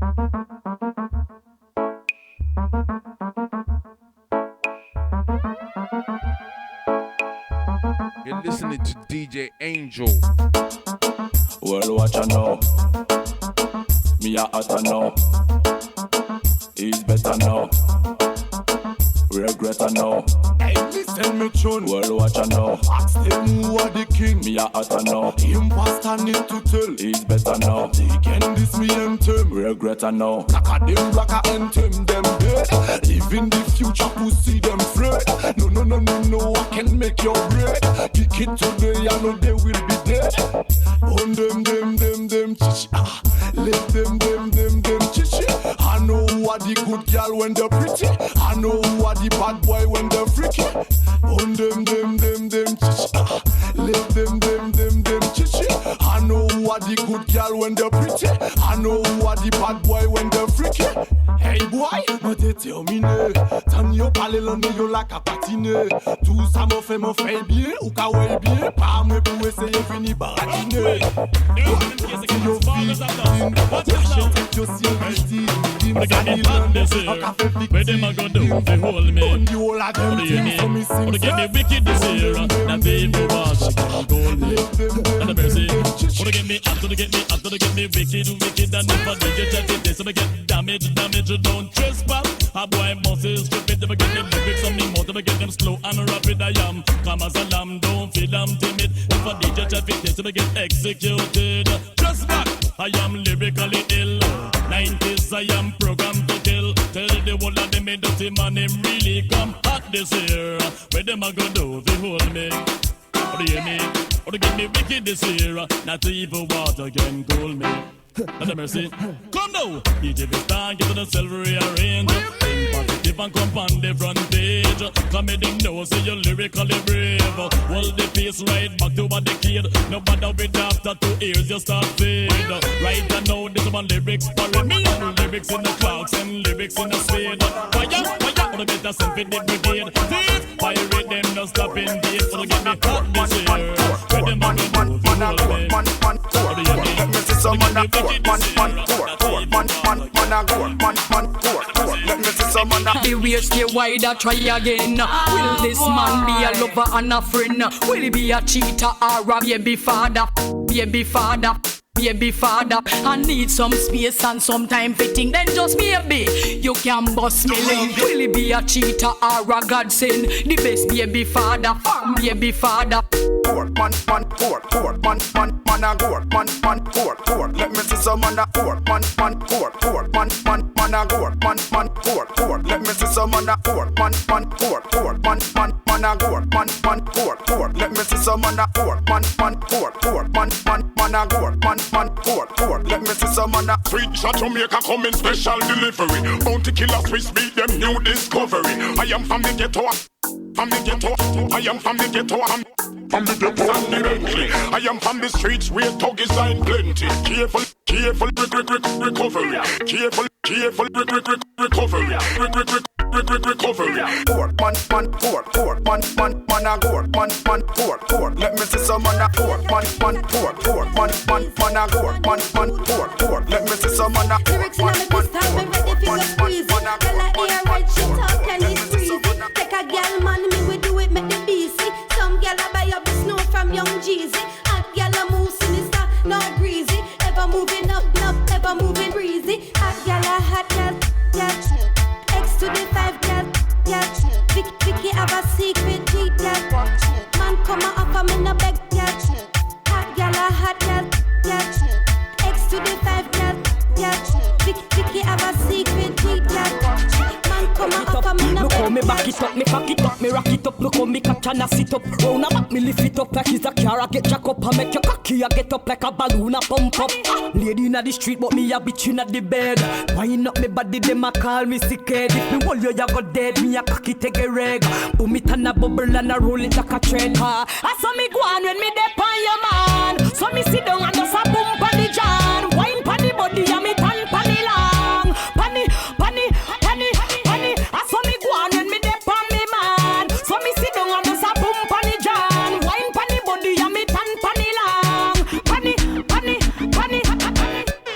You're listening to DJ Angel. Well, watch I know. Me a hotter now. He's better now. Regret I know. Hey, listen me tune. Well, watch I know. Ask them who are the king. Me a hotter now. Imposter need to tell. He's better now. They can this me anthem. Regret I know. Black a them black a anthem them dead. Live in the future pussy them afraid. No, I can make your bread. Kick it today, I know they will be dead. On them, chichi. Let them, chichi. I know who are the good girl when they're pretty. I know who are the bad boy when they're freaky. On them, chichi. Let them, chichi. I know who are the good girl when they're pretty. I know who are the bad boy when they're freaky. Hey boy, moi t'es terminé. T'en yo parlé l'on yo la capatine. Tout ça me fait bien ou ka ouais bien. Pas moi pour essayer fini baratiner. Yo victime, t'achètes yo si victime. Where them a go do they hold me? What do you mean? What to get me wicked this year? Now people wash she can't hold me. And the mercy. What to get me up, to get me up, to get me wicked. And if I do get at this, I get damage, don't trespass. A boy must is stupid, never get them lyrics on me more, never get them slow and rapid. I am calm as a lamb, don't feel I'm timid. If I DJ traffic this, I get executed. Just back, I am lyrically ill. 90s, I am programmed to kill. Tell the world that they made dirty man, him really come hot this year. Where them a go do, they hold me. What do you hear me? Or to get me wicked this year. Not even water can cool me. Not a mercy. Come now. DJ Vistan, get to the silver rearrange. Think positive and come on the front page. Come in them know, say you're lyrically brave. Hold the pace right back to what the kid. No matter with after 2 years you start fade. Right now, this one lyrics for me. Lyrics in the clouds and lyrics in the spade. Fire, wanna get a self in the brigade. Thief, pirate them, no stopping days. Wanna get me hot this year. Where them on the move, you hold me. What do you mean? Let me see some man a go. Man Let me see some man a the way stay wider, try again. Will this man be a lover and a friend? Will he be a cheater or a baby father? Baby father, I need some space and some time fitting. Then just baby, you can bust me link. Will he be a cheater or a godsend? The best baby father, baby father. Man a goat, man court. Let me see some man a court, man a goat, man court. Let me see some man a court, man a goat, man court. Let me see some man a court, man a goat, man court. Let me see some man a sweet shot Jamaica coming special delivery. Bounty killer Swiss beat them new discovery. I am from the ghetto. I am from the ghetto. From the ghetto and the Bentley. I am from the streets where thug is in plenty. Careful, recovery. Careful, recovery. Court, man a goat, man court. Let me see some man a court, man a goat, man court. Let me see some man a lyrics in the best time, I'm ready for the squeeze. Girl I hear right, she talk and it's breezy. Take a girl man, me we do it, make the BC. Some girl I buy up the snow from Young Jeezy. Hot girl a move sinister, not greasy. Ever moving up, ever moving breezy. Hot girl a hot girl, yeah. X to the 5 girl, yeah. Vicky have a secret deep, yeah. Man come a offer me no beg, yeah. Hot girl a hot girl, yeah. X to the 5 girl, yeah. Vicky have a secret deep, yeah. Man come a offer me no beg, yeah. Me back it up, me cock it up, me rock it up. Look how me catch and I sit up. Round a back, me lift it up like it's a car. I get jack up and make your cocky. I get up like a balloon, I pump up. Lady inna the street, but me a bitch inna the bed. Wind up me body, them a call me sick head. If me hold you, you go dead. Me a cocky take a reg. Boom it and a bubble and a roll it like a trend. I saw me go on when me dep on your man. So me sit down and just a boom pan the John. Wine pan the body and me tan pan the long. Panny. I saw me go on when me dep on me man. So me sit down and just a boom pan the John. Wine pan the body and me tan pan the long.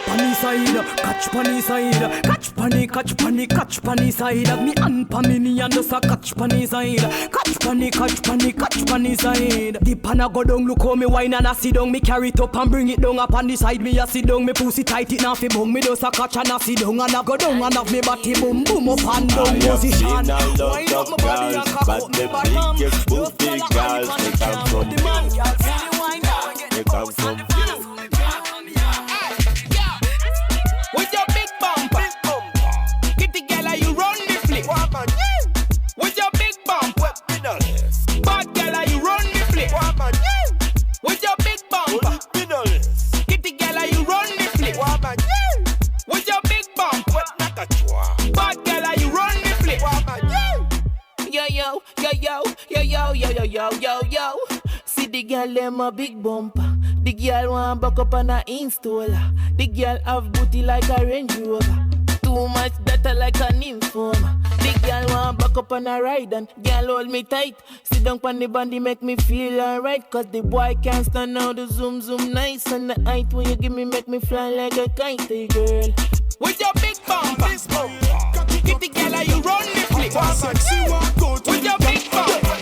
Panny side, catch panny side. side. Catch panny side. Have me hand pa me knee and just a catch panny side. Catch panny side. The pan a go down, look how me wine and I sit down. Me carry it up and bring it down up on the side. Me a sit down, me pussy tight it now fi bung. Me just a catch and I sit down and I go down and have me body boom boom up and down position. Wine up my body and cock up me bottom. Biggest booty girls, they come from you. They come from you. With your big bumper, kitty girl, you run the flip. With your big bumper, bad girl, you run the flip. With your big bumper, kitty girl, you run the flip. With your big bumper, bad girl, you run the flip. Yo. See the girl, them a big bumper. The girl want back up on a installer. The girl have booty like a Range Rover. Too much data like a nymphoma. The girl want back up on a ride and girl hold me tight. Sit down on the bandy make me feel alright. Cause the boy can't stand out the zoom nice. And the height when you give me make me fly like a kite, hey girl. With your big bumper, get the girl you run the flip. With your big bumper,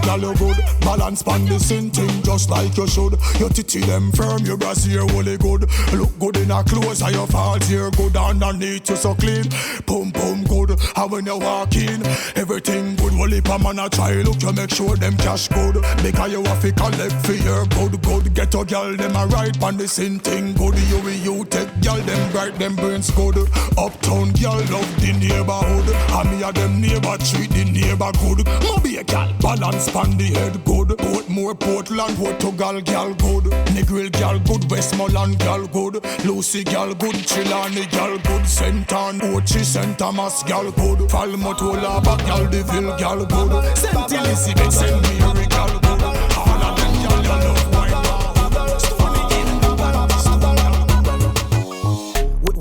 Gal good. Balance pan the same thing just like you should. Your titty them firm, your brassiere really good. Look good in her clothes and your falls here good. Underneath you so clean, pum good. And when you walk in, everything good. Well if a man a try look, you make sure them cash good. Because you have to collect for your good. Get a girl them a ride pan the same thing good. You take girl them bright, them brains good. Uptown girl love the neighborhood. And me a them neighbor treat the neighbor good. Moby a girl balance pan the head good. Portmore, Portland, Portugal girl good. Negril girl good, Westmoreland girl good. Lucy girl good, Chilani girl good. St. Anne, Ochi, St. Thomas girl good. Falmouth, Olaba girl, Deville girl good. St. Elizabeth, St. Mary girl good. All of them girl you love wine.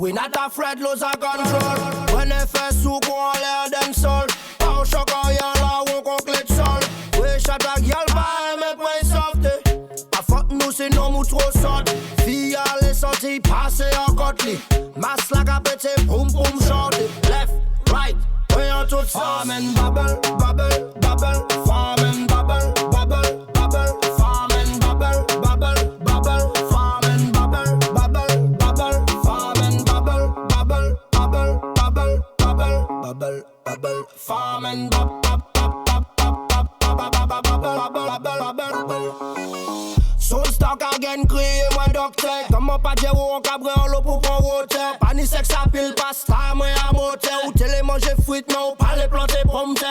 we not afraid lose our control. When they first to go all air them soul. How shock all y'all won't go click soul. We shot a girl by make way softy. A fuck nous c'est non mou trop sort. Fille à les sorties passer en côté. Masse like a petit boom shorty. Left, right, we on tout farm and bubble. Farm and bubble. Farm and bubble. Farm and bubble. Farm and Soul stock again, crier moi docteur. Comment pas dire où on cabre en l'eau pour prendre water. Pas ni sexe à pile, pas star, moi à moteur. Ou télé manger fruit, mais ou pas les planter prompter.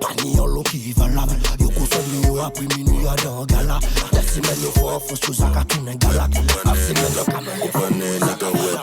Pas ni en l'eau qui va là. Yo consomme yo après minuit à dans gala. Laisse me le fort, faut sous un cartoon en gala. Así me lo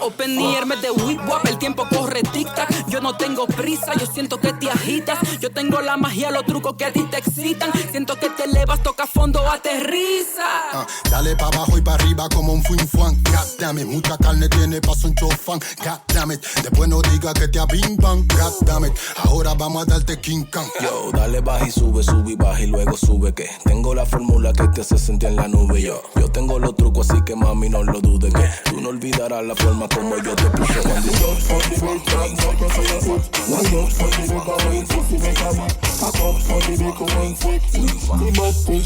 Open the air, mete whip wap, el tiempo corre tic-tac. Yo no tengo prisa, yo siento que te agitas. Yo tengo la magia, los trucos que a ti te excitan. Siento que te elevas, toca fondo, aterriza. Dale pa' abajo y pa' arriba como un fuin-fuan. God damn it, mucha carne tiene pa' un chofán. God damn it, después no diga que te abimban. God damn it, ahora vamos a darte King Kong. Yo, dale baja y sube y baja y luego sube que tengo la fórmula que te hace sentir en la nube. Yo tengo los trucos así que mami no lo dudes que tú no olvidarás la forma como yo te puse cuando yo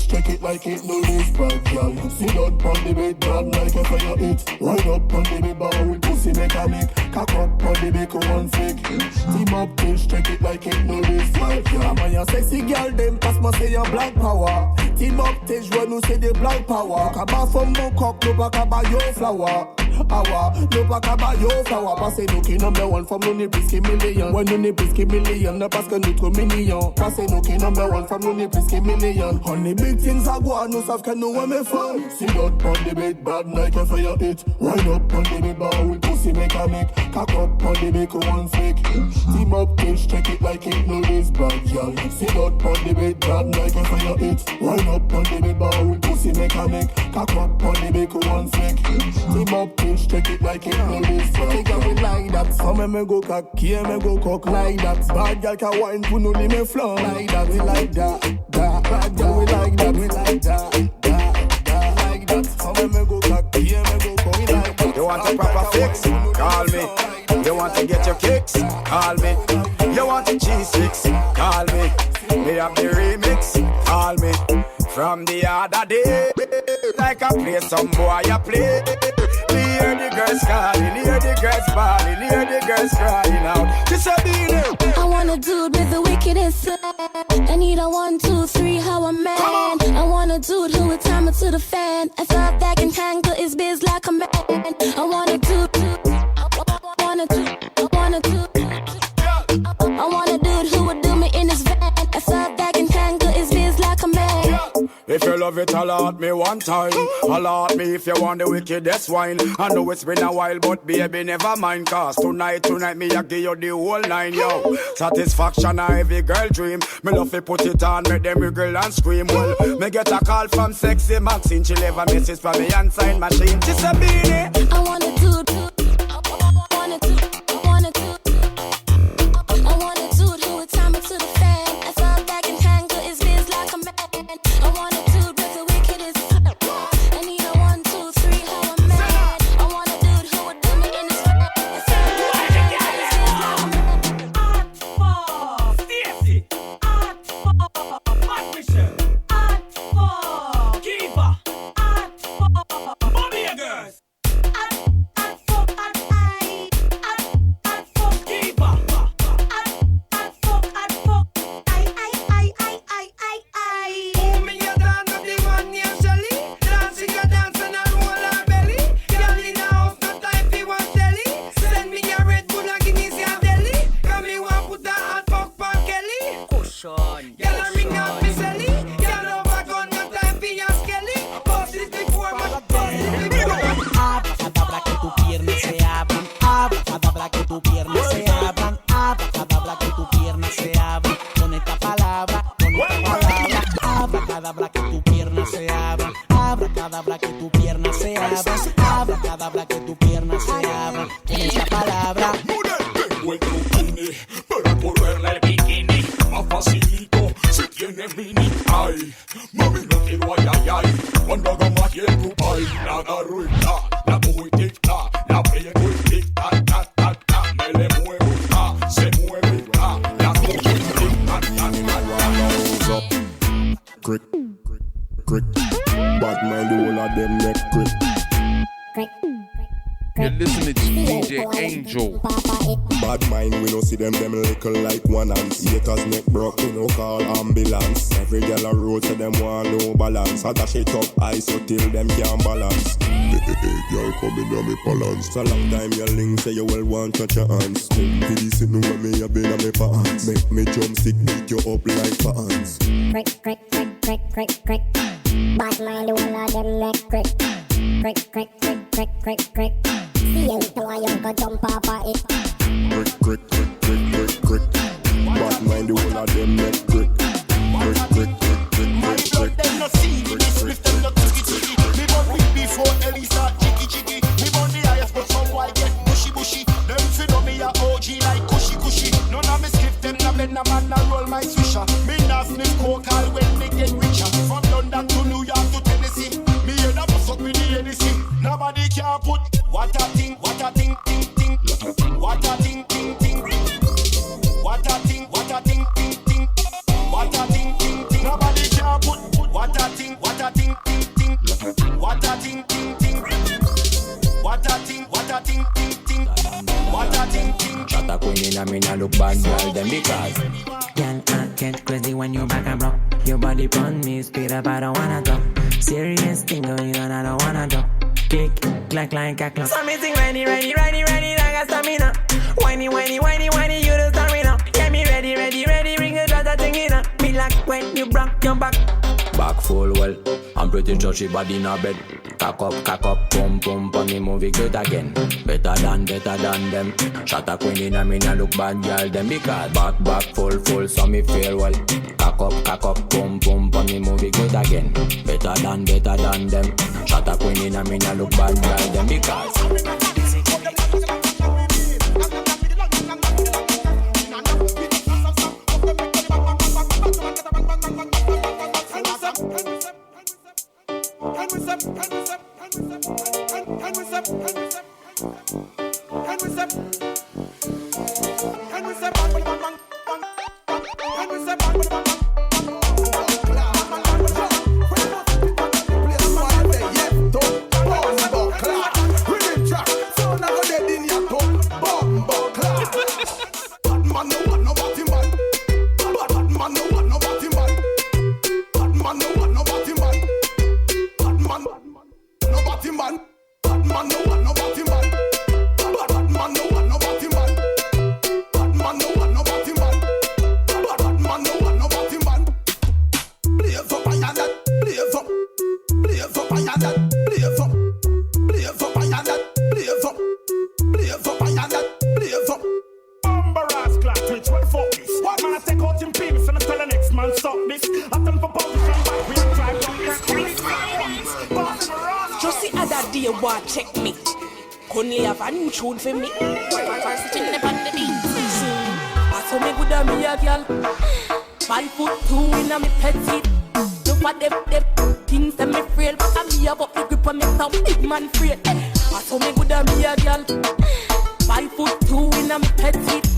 check it like it no lose bad girl. Sit down on the bed, bad like a fire hit. Ride up on the bed, bar with pussy make a lick. Cock up on the bed, one flick. Team up, bitch, check it like it no lose bad girl. I'm a sexy girl, them pass me say your black power. Team up, tej when you say the black power. Kaba from mon cup, no pa kaba yo flower. Awa, no pa kaba yo flower. Passe nous qui number one from nous ni presque million. When nous ni presque million, no parce que nous trop mignon. Passe nous qui number one from nous ni presque million. Honey big things I go on, no savent que nous on me fun. Sit out on the bed, bad like a fire hit. Ride up on the bed, bar with pussy make a make. Cock up on the bed, one flick. Team up, bitch, check it like it no is bad, girl. Sit out on the bed, bad like a fire hit. Ride up on the bed, bar with pussy make a make. Cock up on the bed, one flick. Team up, bitch, check it like it no is bad. Take it like that. Some me go cock, here me go cock like that. Bad girl can wine, put no me flow like that. We like that. Bad girl, we like that. We like that. Like that. Some me go cock, here me go cock like that. want a proper fix? Call me. You want to get your kicks? Call me. You want a cheese fix? Call me. Me have the remix? Call me. From the other day, like I play some boy I play. Me hear the girls calling, hear the girls bawling, hear the girls crying out. This a beat. I want a dude with the wickedest slang. I need a 1, 2, 3, how a man. I want a dude who would time it to the fan. I thought that can tangle his biz like a man. I want a dude. I want a dude who would do me in his van. I thought that can tangle his biz like a man. If you love it, alert me one time. Alert me if you want the wickedest wine. I know it's been a while, but baby, never mind. Cause tonight, me I give you the whole 9, yo. Satisfaction a every girl dream. Me love to put it on, make them wiggle and scream. Well, me get a call from sexy Maxine. She leave a message from me and sign machine. She's a beanie. I want a dude. I want a dude who would time it to the fan. I thought that can tangle his biz like a man. I want a dude with the wickedest. I need a 1, 2, 3, how a man. I want a dude who would do me in his van. I thought that can tangle his biz like a man. Art for Stacey, art for Patricia, art for Kiva, art for Bobby Girls. Abracadabra que tu pierna se abra, abracadabra que tu pierna se abra, abracadabra que tu pierna se abra, con esa palabra. Tengo el bikini, pero por verle el bikini, más facilito si tiene mini. Ay, mami no quiero ay. Cuando haga magia en tu país, la agarro y la cojo y tic-tac, la pego y tic-tac, me le muevo, se mueve, la cojo y tic-tac, Crick, bad mind the whole of them neck crick. You're listening to DJ Angel. Bad mind, we no see them little like one ants. Haters neck broke, we no call ambulance. Every girl a road so them want no balance. I dash it up high so till them can't balance. Hey, girl coming on me balance. So long time your link say you will want touch your hands. Come to this no when me a been on me pants. Make me jump stick, beat you up like fans. Crick. Bad mind, the whole of them neck crick. Crick. See you why you go jump off of it. Crick. Bad mind, the whole of them neck crick. Crick. them no see this swift, them no chicky. Me born with before Ellie start chicky. Me born the highest, but some white get bushy. Them fi know me a OG like cushy. None of me skip them, na bend a man na roll my swisher. Me nah sniff coke all when me get richer. From London to New York to Tennessee, me hear that bust up with the Hennessy. Nobody can put what a thing. What a thing. What a thing. What a thing. Nobody can put what a thing. What a thing. What a thing. Shut up queen in a me nah look bad girl them because Girl, I get crazy when you back and rock. Your body pon me, speed up, I don't wanna talk. Serious thing going on, I don't wanna talk. Kick, clack like a clock. So me sing ready, like a stamina. Whiny, you the stamina. Get me ready, ring a drop thing in. Me like when you broke your back. back full well. I'm pretty sure she body in a bed. Cock up, pump, on the movie good again. Better than them. Shot a queen in a me nah look bad girl them because back full so me feel well. Cock up, pump, on the movie good again. Better than them. Shot a queen in a me nah look bad girl them because And we say, and we say, bang, bang, bang, bang. And we say, bang, bang, bang, bang. Tune for me. First thing they on the beat. I saw me good at me a girl. 5'2" in a me petite. Look at them things that me frail, but I me about the grip and me some big man frail. I saw me good at me a girl. 5'2" in a me petite.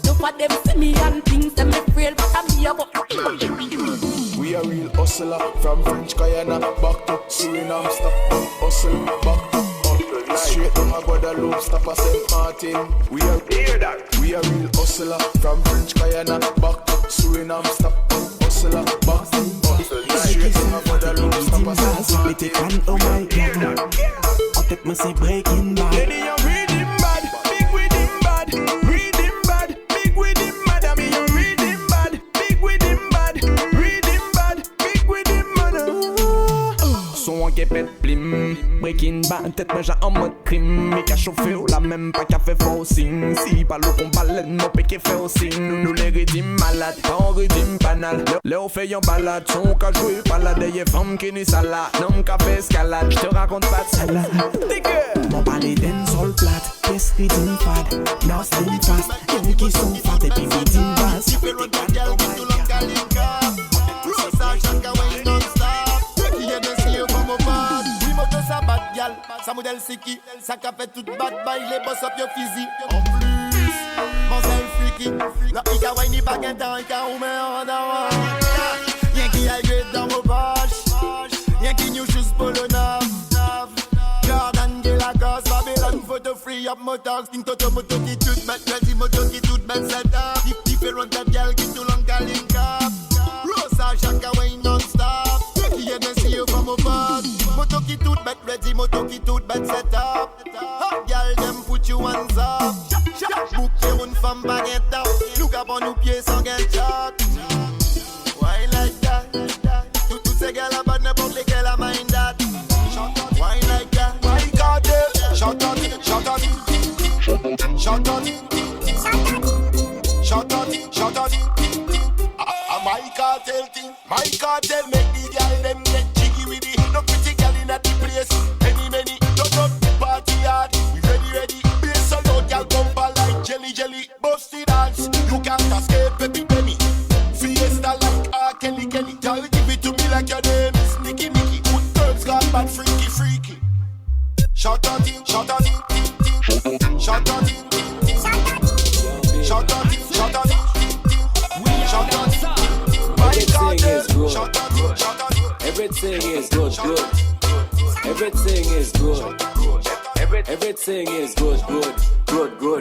Look at them see me and things that me frail, but I me about. We a real hustler from French Guyana back to Suriname. Stop hustle back to. Straight from a Guadeloupe, stop a St. Martin. We are hear that. We are real hustler from French Guyana back to Suriname. Stop hustler back to straight from a Guadeloupe, stop a St. Martin. Oh my God, I take me say Breaking Bad. Lady, you read him bad, big with him bad, read him bad, big with him bad. I mean you read him bad, big with him bad, read him bad, big with him bad. Son qui pète plim. Breaking Bad, tête mais j'ai en mode crime. Mais qu'a chauffé ou la même pas qu'a fait forcing. Si pas le combat l'aide, non péqué fait aussi. Nous les rédimes malades, pas on rédime banal. Le on fait yon balade, son qu'a joué balade. Y'a femme qui ni salade, non qu'a fait escalade. J'te raconte pas de salade. Mon palais dancehall plat, pièce rythme fad. Non slim fast, y'en qui sont fat et puis rythme basse. If you run that girl, get to long kalinka. Rosa, Shaka, wine non-stop. Qui est de si comme au bad. Oui, moto sa bad gal. Sa modèle c'est qui? Ça qu'a fait toute bad by les boss up your physique. En plus, mon style freaky. La ika wine ni pas qu'un temps, ika ou mais en avant. Y'en qui a eu dans mon poche. Y'en qui new shoes polo neuf. Jordan de la cause, Babylon photo free up motor. Sting toto moto qui tout bête, ready moto qui tout bête set up. Different that girl qui tout long link up. Rosa, Shaka, wine non-stop. Qui est de si comme au bad. Moto qui tout bête, ready moto qui tout bête set up. Hot girl, them put you hands up. Book your une femme baguette up. Look up on nos pieds sans gain chat. Why like that? Toutes ces gars là-bas n'importe lesquels à mind that. Why like that? Why got it? Shut on it, shut on it. Shut on it. Shut on it, shut on it. My cartel thing, my cartel make the girl them get jiggy with it. No pretty girl in at the place. Many, don't up the party hard. We ready. Bass so loud, girl bumper like jelly. Busty dance, you can't escape baby penny. Fiesta like R. Kelly. Girl give it to me like your name is Nicky. Good girls got bad freaky. Shut on it, shut on it. Shut on it. Shut on it, shut on it. Shut on it. Everything is good. Everything is good. Everything is good.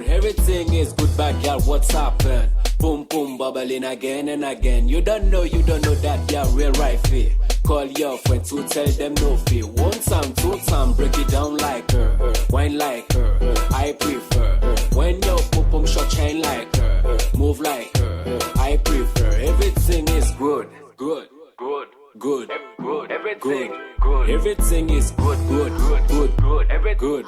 Everything is good, bad girl. What's happened? Boom, bubbling again and again. You don't know that you're real right here. Call your friends to tell them no fear. One time, two time, break it down like her. Wine like her. I prefer. When your pum short chain like her. Move like her. I prefer. Everything is good. Everything good. Everything is good.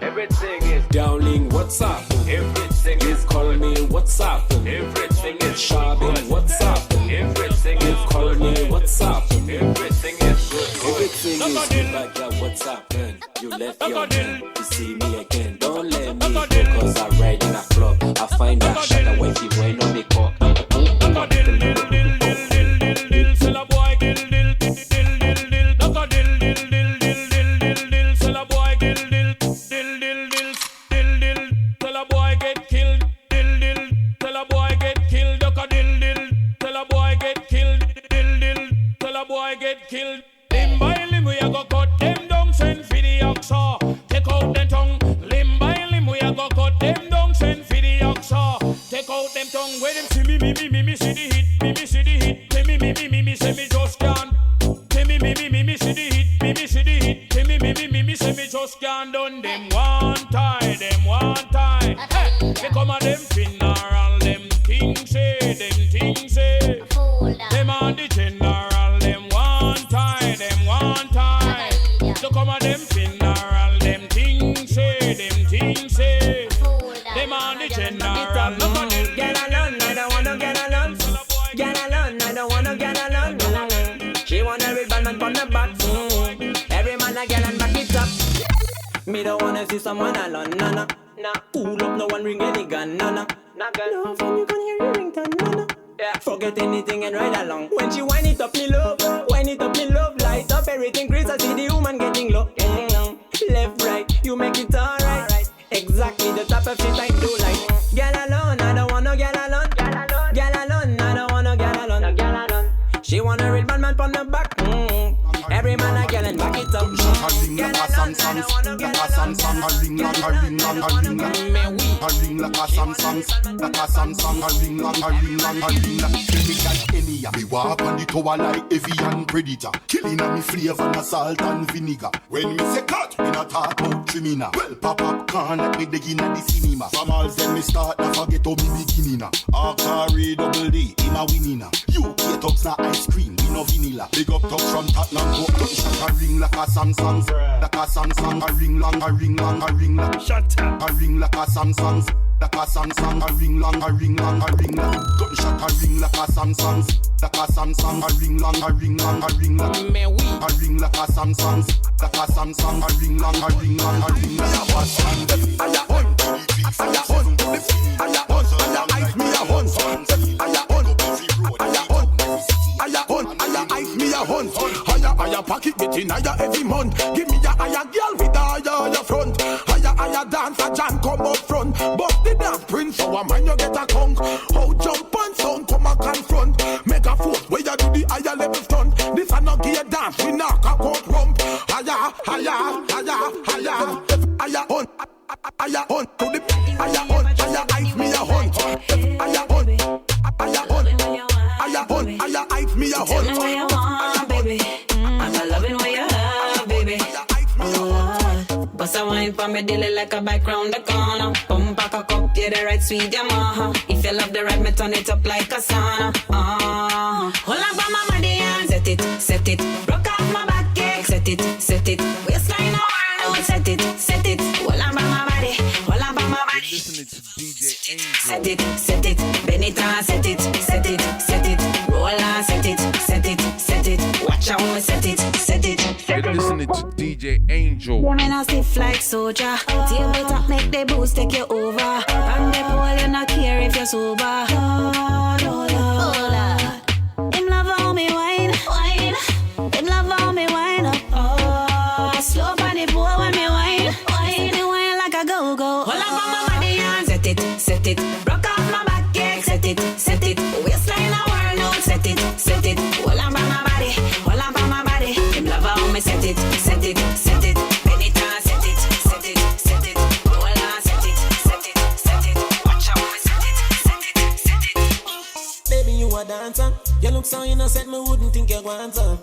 Everything is downlink. What's up? Everything is call me. What's up? Everything is shopping. What's up? Everything is call me. What's up? Everything is good. Everything is good. Like that. What's up? You left your man to see me again. Don't let me go 'cause I ride in a club. I find that shot away if you ain't on me call. one time. Hey, they come on them funeral, them things say, them things say. Them on the general, them one time, them one time. So come on them funeral, them things say, them things say. Them on the general, look on them. Get alone, I don't wanna get alone. Get alone, I don't wanna get alone. She wanna read Batman from the back. Every man a girl and back it up. Me don't wanna see someone alone, no, no. Pull up, no one ring any gun, no, no. No fun, you can hear your ringtone, no, no. Yeah. Forget anything and ride along. When she wind it up, me love. Wind it up, me love. Light up everything, Chris, I see the woman getting low. Left, right, you make it alright. Exactly the type of shit I do like. Girl alone, I don't wanna girl alone. Girl alone, I don't wanna girl alone. She wanna real man from the back. Every man a girl and back it up. A ring like a Samsung, like a Samsung. A ring like a ring like a ring like a ring like a Samsung, like a Samsung. A ring like a ring like a ring like. Give me that any ya. Me walk on the tower like avian predator, killing on me flavor and salt and vinegar. When me say cut, me not talk about criminal. Well, pop up can like me begin at the cinema. From all then me start, not forget how me beginning. Arcari double D, him a winning. UK tubs na ice cream, we no vanilla. Big up tubs from Tottenham to Gunshot. A ring like a Samsung, like a Samsung. A ring long, a ring long, a ring long. Shut up. A ring like a Samsung, like a Samsung. A ring long, a ring long, a ring long. Gunshot. A ring like a Samsung, like a Samsung. A ring long, a ring long, a ring long. A ring like a Samsung, like a Samsung. A ring long, a ring long, a ring long. I hunt, I hunt, I hunt, I ice me a hunt, I ice me a hunt. Higher pocket getting higher every month. Give me a higher girl with a higher front. Higher dancer John come up front. But the dance prince, so a man you get a conk. How jump and sound come a confront. Make a force where you do the higher level stunt. This a no gear dance, we knock a court rump. Higher hunt. Higher hunt to the higher hunt. Higher ice me a hunt. Higher hunt. Higher ice me a hunt. Tell me what you want, baby. I'm loving what you have, baby. Bust a wine for me daily like a bike round the corner. Pump back a cup, yeah, the right sweet Yamaha. If you love the ride, me turn it up like a sauna. Hold on for my body and set it. Broke off my back, yeah. Set it. Waistline on, set it. Hold on for my body, hold on for my body. Listening to DJ Angel. Set it. Bend it and set it. Roll on, set it. Watch out, me set it. You're listening to DJ Angel. Men a stiff like soldier. Table top make the boots take you over. From the pole you not care if you're sober. Lord. Him love how me wine. Him love how me wine up. Slow on the pole when me wine. Me wine like a go-go. Hold on for my body and set it. Broke off my back, yeah. Set it. Waistline a whirl out, set it. Hold on for my body, Him love how me set it. Bend it and set it. Roll on, set it. Watch how me set it. Baby, you a dancer. You look so innocent, me wouldn't think you want some.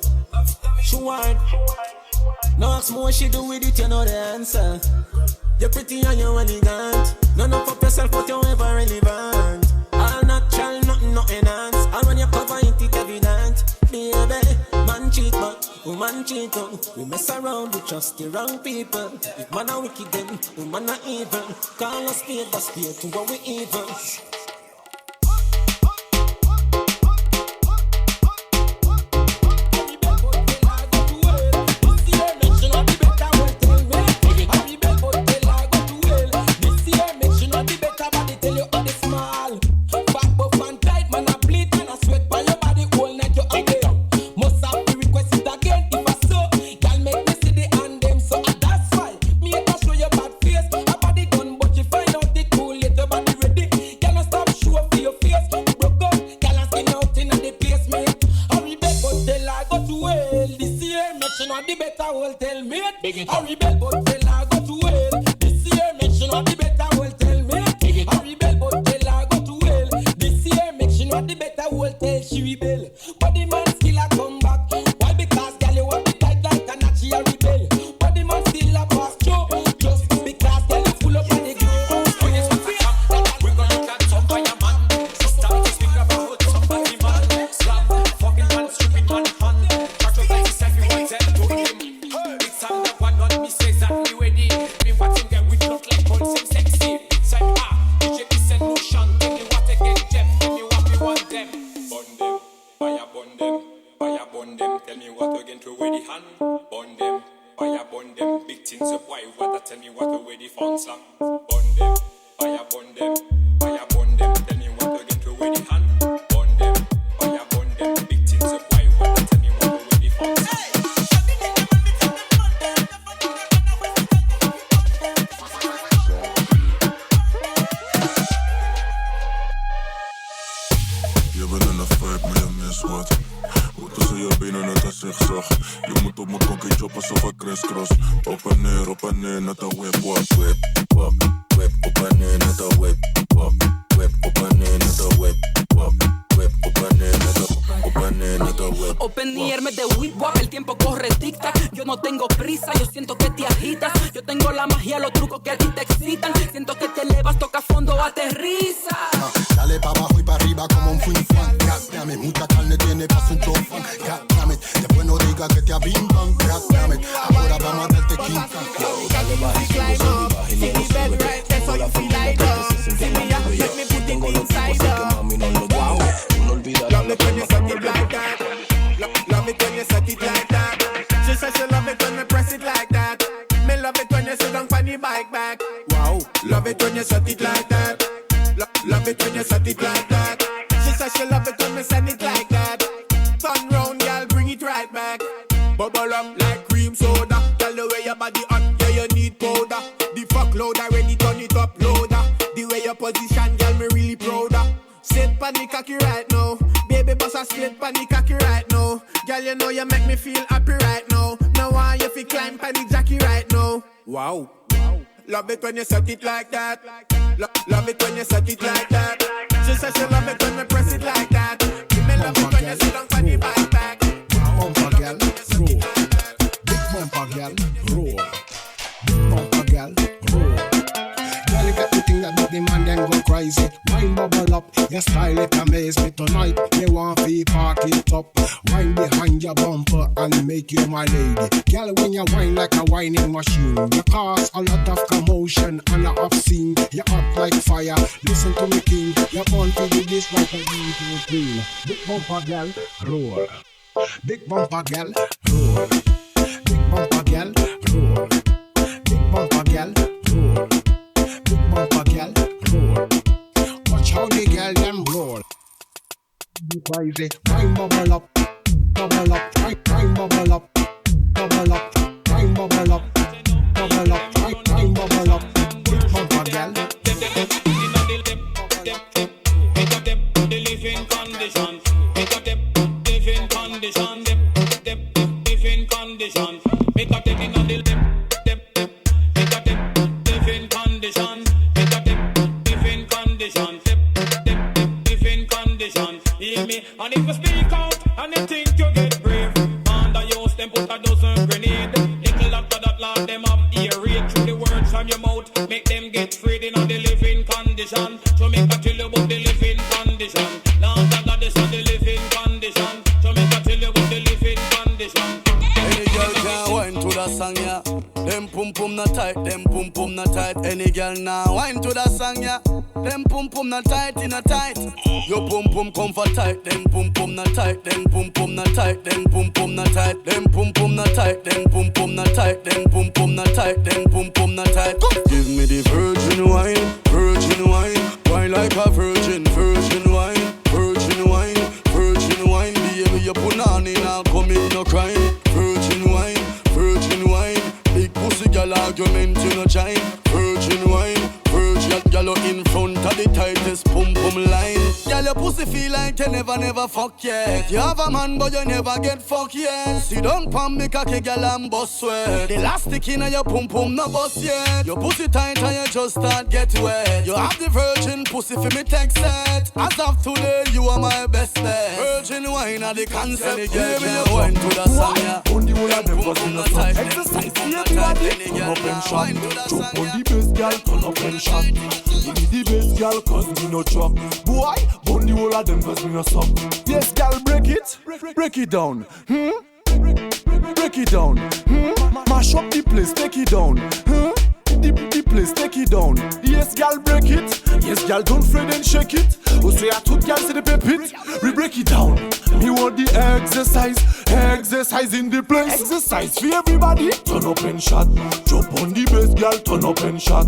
She hard. No ask more she do with it, you know the answer. You're pretty and you're elegant. None of up yourself, but you're ever relevant. All natural, nothing enhance. And when you cover it, it's evident. Baby, man cheat, but woman cheat too. We mess around, we trust the wrong people. If man are wicked, then woman are evil. Call us spade, but spade to what we evil. Hurry bell, but tell her go to hell. This year make sure not the better will tell me. Hurry bell, but tell her go to hell. This year make sure not the better will tell she rebel. But the man still a come back. Why? Because girl you want the tight like a natural rebel. But the man still a pass through. Just because girl you full up on the ground. chop us over crisscross. Up and near, not a whip, walk, whip, walk, whip, up and near, not a whip, walk, whip, up and near, not a whip, walk, whip, up and near, not a whip. Open the air, me de whip wap, el tiempo corre tic-tac. Yo no tengo prisa, yo siento que te agitas. Yo tengo la magia, los trucos que a ti te excitan. Siento que te elevas, toca fondo, aterriza. Dale pa' abajo y pa' arriba como un fin-fan. Goddammit, mucha carne tiene pa' su chofán. Goddammit, después no diga que te abimban. Goddammit, ahora vamos a darte king kong. Dale bajito, sube, baja y luego sube. Tengo la fórmula que te se siente en la nube yo. Tengo los trucos así que mami no lo dudo. Tú no olvidas la forma como yo. Love it when you set it like that. She says she love it when me press it like that. Me love it when you sit down on the bike back. Wow, love it when you set it like that. Love it when you set it like that. She says she love it when me send it like that. Turn round, girl, bring it right back. Bubble up like cream soda. Tell the way your body hot, yeah you need powder. The fuck load already turn it up loader. The way your position, girl, me really prouder. Sit pan the cocky right now. Baby boss a split pan the cocky right now. Girl, you know you make me feel happy right now. Now why you feel climb pan the jockey right now. Wow. Love it when you set it like that. Love it when you set it like that. She says she love it when you press it like that. Me love it when you sit down pan the bike back. Bumper girl, roll. Big bumper girl, roll. Big bumper girl, roll. Girl, you got the thing that make the man then go crazy. Wine bubble up, your style it amaze me tonight. You want to park it up. Wine behind your bumper and make you my lady. Girl, when you whine like a whining machine, you cause a lot of commotion and a obscene. You're up like fire. Listen to me, king. You're born to do this like a queen. Big bumper girl, roll. Big bumper girl, roll. Big bumper girl, roll. Big bumper girl, roll. Big bumper girl, roll. Watch how the girl them roll. Be crazy, wine bubble up, bubble up, wine bubble up, bubble up, wine bubble up, bubble up, wine bubble up. Big bumper girl. Pick up the living condition. Pick up the living condition. Living condition. Pick up the living condition. Pick up the living condition. Pick up the living condition. Living condition. Hear me? And if you speak out and you think you get brave, under your stem put a dozen grenade. Little after that, Lord, them have ear raid through the words from your mouth. Make them get freed in the living condition. So make a tell you about the living condition. Lord, I got this on the living condition. So make a tell you about the living condition. Any girl can wine to that song, yeah. Them pum pum not tight, them pum pum not tight. Any girl now wine to that song, yeah. Them pum pum not tight, in a tight. Your pum pum comfort tight, them pum pum not tight, them pum pum not tight, them pum pum not tight, them pum pum not tight, them pum pum not tight, them pum pum not tight, them pum pum not tight. Give me the virgin wine, wine like a virgin wine, virgin wine. Baby, you put on in, I'll come in no crying. Virgin wine, big pussy gal argument in a giant. Virgin wine, gal in front of the tightest pum pum line. Gal your pussy feel like you never fuck yet. You have a man but you never get fuck yet. Sit down pon me cocky gal and bust sweat. The elastic in your pum pum no bust yet. Your pussy tight and you just start get wet. You have the virgin pussy for me text set. As of today you are my best bet. Virgin wine are the concept. Give me your wine to the sun, yeah. On the whole of them was in the sun. Exercise for everybody. Turn up and shot. Jump on the bass, girl. Turn up and shot. Give me the bass, girl, cause me no truck. Boy, on the whole of them cause me no suck. Yes, girl, break it. Break it down. Break it down. Mash up the place, take it down. The place, take it down. Yes, girl, break it. Yes, girl, don't fret and shake it. Also, yeah, tout girl, c'est the pepit. We break it down. Me want the exercise in the place. Exercise for everybody. Turn up and shot. Jump on the bass, girl, turn up and shot.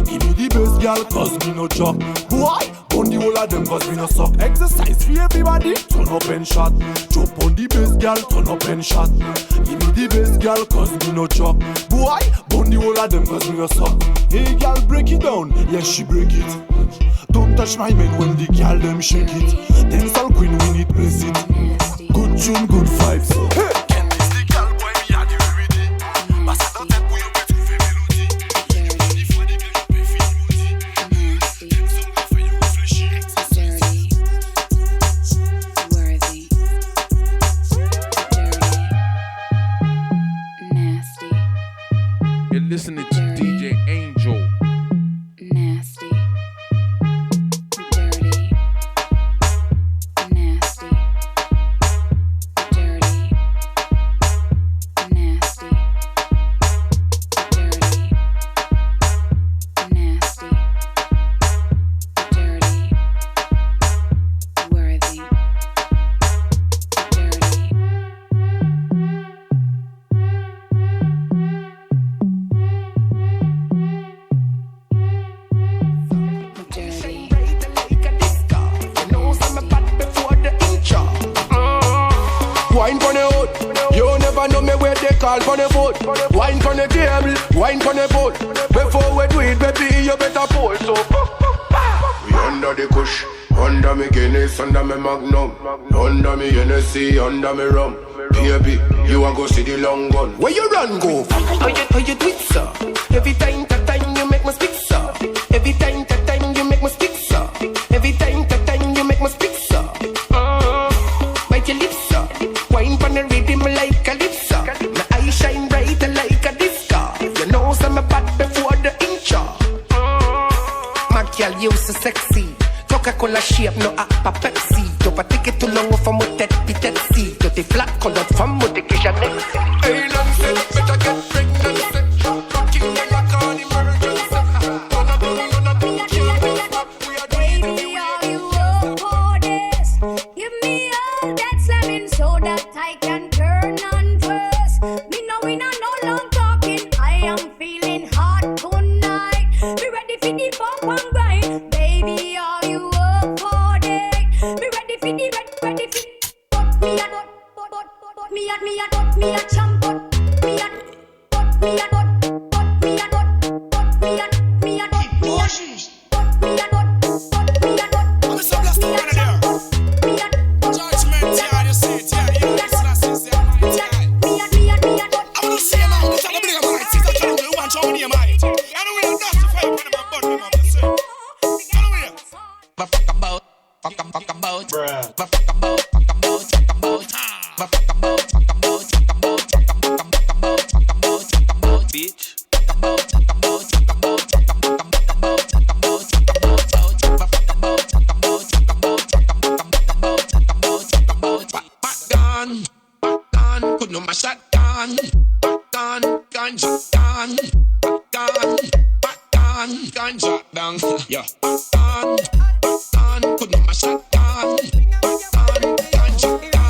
Give me the bass, girl, cause me no job. Boy, on the whole of them cause me no suck. Exercise for everybody. Turn up and shot. Jump on the bass, girl, turn up and shot. Give me the bass, girl, cause me no job. Boy, on the whole of them cause me no suck. Hey, girl, break it down. Yes, she break it. Don't touch my man when the girl them shake it. Dance all queen, we need bless it. Good tune, good vibes. Hey, can this the girl boy me are the fall on the boat. Wine on the table, wine on the boat. Before we do it, baby, you better pull. So we under the kush, under me Guinness, under me Magnum, under me Hennessy, under me rum. Baby, you a go see the long gun. Where you run go? How you do it, sir? Every time you make me speak, sir. Every time you make me speak, sir. Every time you make me speak, sir. Bite your lips, sir. Wine pon the rhythm like calypso. My eyes shine bright like a disco. You know some bad before the intro. My girl, you so sexy. Coca-Cola shape, no appa Pepsi. Tu pas ticket tout long from mon tête pitette si. Tu t'es flat color from mon tête que j'en ai. Hey, Nancy, better get pregnant. Rocking like a car emergency. Baby, are you up for this? Give me all that slamming so that I can turn undress. Me know we not no long talking. I am feeling hot tonight. Be ready for the bump and grind. Baby, are you up for this? Be ready for the ready for me a champ. Me a I'm so blessed to one of there. Judgment, yeah, you see it, yeah, you know, I'm gonna say, man, this is the blame, man. It's a trouble, you want to show me your mind. Anyway, that's the fire, put him on button, him on the set. Anyway. Fuck about, bruh. Fuck about. Bitch. Put no my shotgun, ganja down, yeah. Put no my shotgun, ganja down.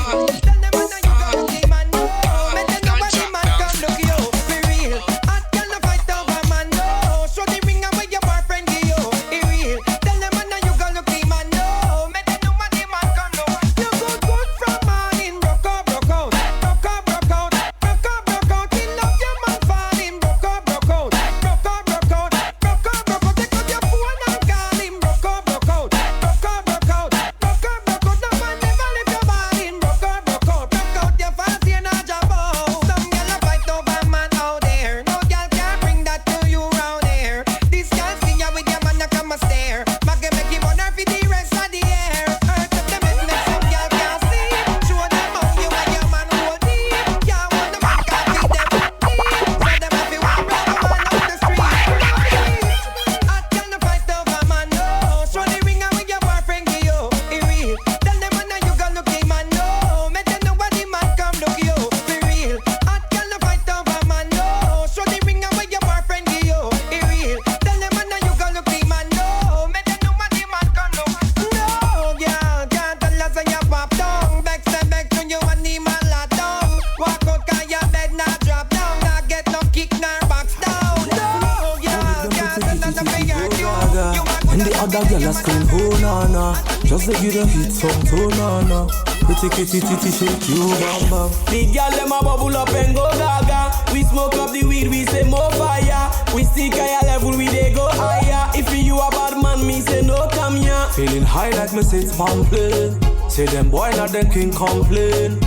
Just to give the heat some too, no. Pretty kitty shake you, bam bam. The girl them a bubble up and go gaga. We smoke up the weed, we say more fire. We stick higher level, we they go higher. If you a bad man, me say no come here. Feeling high like me since pamphlet. Say them boy not the king complain.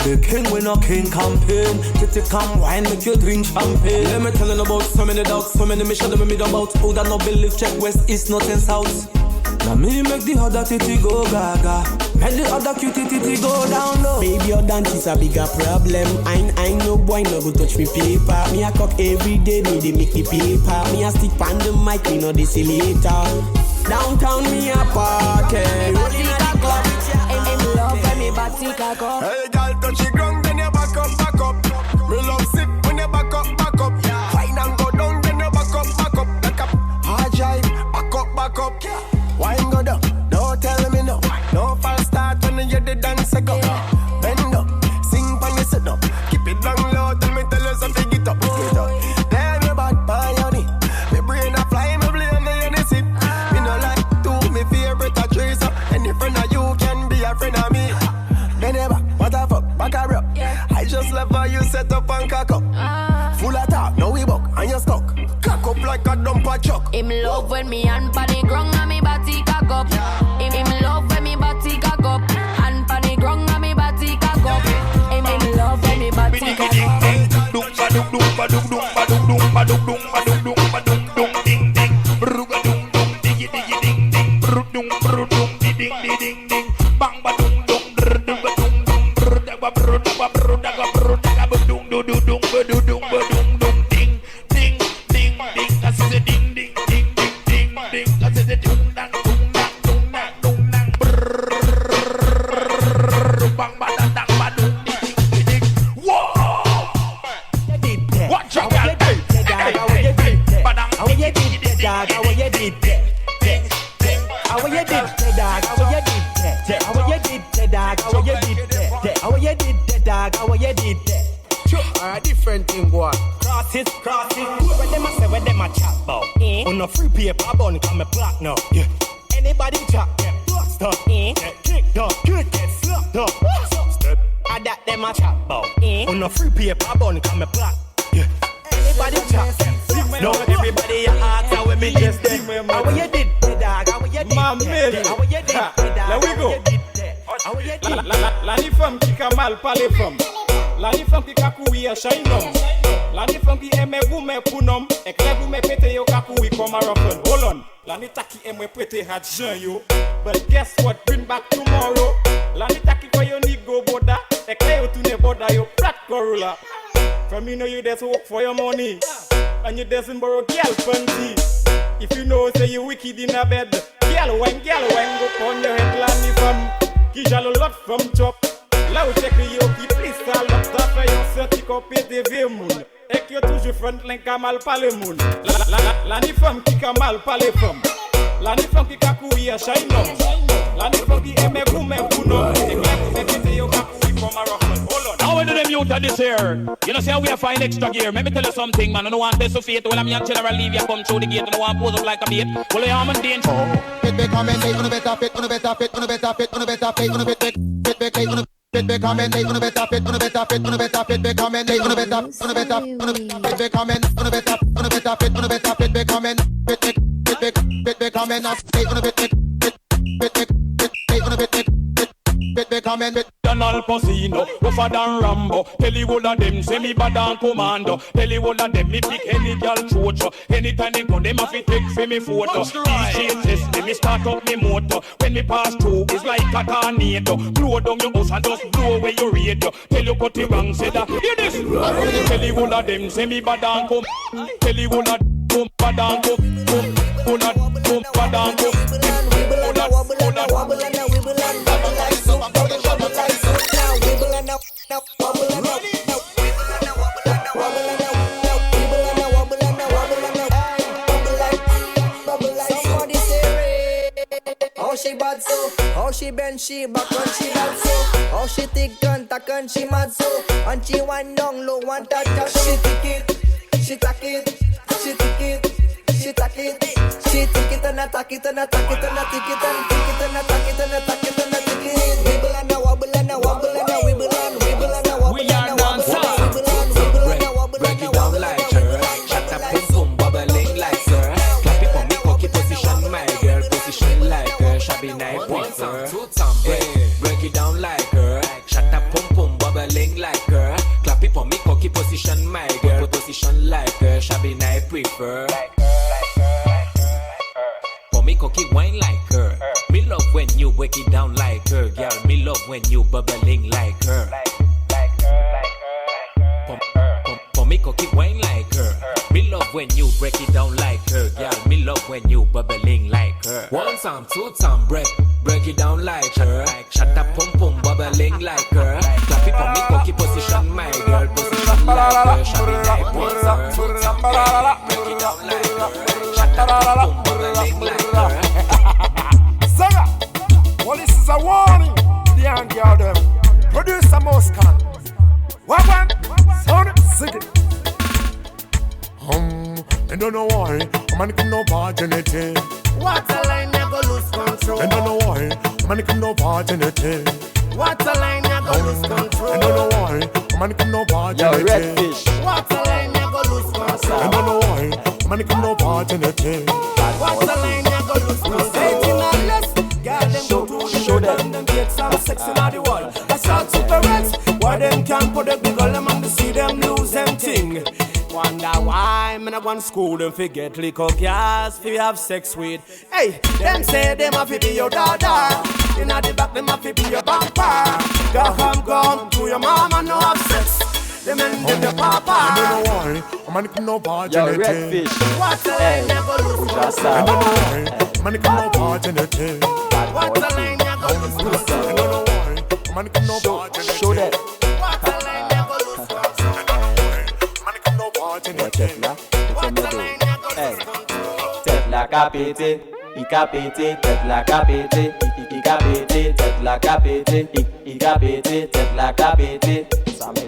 The king we no king campaign. Kitty come wine, make you drink champagne. Let me tell you about so many doubts, so many missions them me about. Who that no believe check west, east, north and south. Now me make the other titty go gaga. Make the other cutie titty go down low. Baby, your dance is a bigger problem. I no boy no go touch me paper. Me a cock every day, me they make the paper. Me a stick on the mic, me no this later. Downtown me a party. Rolling in the club, in love when me body cock up. Hey, girl, touch the ground, then you back up. Me love sit when you back up. Fine and go down, then you back up. Back up, hard drive, back up. Wine go down, don't tell me no. No false start when you the dance go. Bend up, sing when you sit up. Keep it down low, tell me tell you something, get up. Tell me about pioneer. Me brain a fly, me blame the Hennessy. Me no like to, me favorite a tracer. Any friend of you can be a friend of me. Then you back, what the fuck, back a rub. set up and cock up. Full of talk, now we buck and you stuck. Cock up like a dumper truck. Him love when me hand pan the ground and me body cock up. Him love when me body cock up. Hand pan the ground and me body cock up. Him love when me body cock up. Different thing, boy. Cross it. When them a say, when them a chat about. On no free paper bun, come a black now. Yeah. Anybody chat, get blocked up. Get kicked up, get slapped up. Step. I that them a chat about. On no free paper bun, come a black. Yeah. Anybody chat, no, everybody a ask how we me just did. How you did, dog? How you did? How you did, dog? Let we go. Lani femme qui kamal pas les femmes. Lani femme qui kakoui a shine nom. Lani femme qui aime vous me pounom. Et que vous me pété yo kakoui comme a roughen. Hold on. Lani taki aime pété hat jean yo. But guess what? Bring back tomorrow. Lani taki kwa yo ni go boda. Et que yo tune boda yo flat gorilla. From you know you just work for your money. And you doesn't borrow girl fancy. If you know say you wicked in a bed. Girl when go on your head Lani femme. Qui jalo lot from chop. Là où check yo qui please ça lot ça fait yon sorti copie TV moun. Et que toujours front link a mal pas le moun. La ni femme qui a mal pas les femmes. La ni femme qui a couillé à shine nom. La ni femme qui aime vous même pour non. Et que yo kakoui from a rock. Hold on. How we do them youth of this here? You know, say we are fine extra gear. Let me tell you something, man. I don't want best of fate. When I'm young general leave you come through the gate. I don't want pose up like a bait. Well, I am in danger. Fit be commentate, on a better fit, on a better fit, on a better fit, on a better fit, on a better fit, on a fit be commentate, on a better fit, on a better fit, on a better fit be commentate, on a better fit be comment, on a better fit, on a better fit be comment, fit be comment, on a be comment. Al Pacino, rougher than Rambo. Tell you all of them, say me bad and commando. Tell you all of them, me pick any girl throat. Anytime they come, them have to take for me photo. DJ test me start up me motor. When me pass through, it's like a tornado. Blow down your house and just blow away your radio. Tell you cut it wrong, say that. Hear this. Tell you all of them, say me bad and come. Tell you all of them, bad and come. Bad and come. How she bad so, how she bend she back when she dance so, how she thick and tack and she mad so, and she wind down low one touch and she tick it, she tack it, she tick it, she tack it, she tick it and attack it and attack it and tick it and tick it and attack it and attack it and tick it. Wibble and a wobble and a wobble and a wibble and wibble and a wobble and a wobble and a wobble. Break it down like her, shut up boom boom bubbling like her. Clap it for me, cocky position my girl, position like her. Shabby night with her. Break it down like her, shut up boom boom bubbling like her. Clap it for me, cocky position my girl, position like her. Shabby night prefer. For me, cocky wine like her. Me love when you break it down like her, girl. Me love when you bubbling like her. For me, cocky wine like her. Me love when you break it down like her, girl. Me love when you bubbling like her. One time, two time, break it down like her. Shut up, pum pum, bubbling like her. Clap it for me, cocky position, my girl, position like her. Shabby night with her. Two time, break it down like her. Shut up, pum pum, bubbling like her. Sarah, well, this is a warning. The young girl them. Producer Moscan. Wagwan, sound sick. I don't know why, man come no virginity. What a line you go lose control. I don't know why, man come no virginity. What a line you go lose control. I don't know why, man come no party. Yo, Redfish. What's the line you go lose for? I don't know why, man come no party. What's the line you go lose for? 18 and less, girl them go to the show them. Them get some sex in the wall. I start cigarettes, why them can't put the big girl them on the see them lose them thing. Wonder why me not want school them forget liquor gas fi have sex with. Hey, them say them have to be your daughter. Inna the back them have to be your bumper. Go to your mama no have sex. Them and them your papa. I don't know why, man come no party. Yo, Redfish. What's the line you go lose for? I don't know why, man come no party. What's the line you go lose for? I don't know why, man come no party. Show that. What's the line you go lose for? Tête la capité, il capité, tête la capité, il capité, tête la capité, il capité, tête la capité, ça me dit.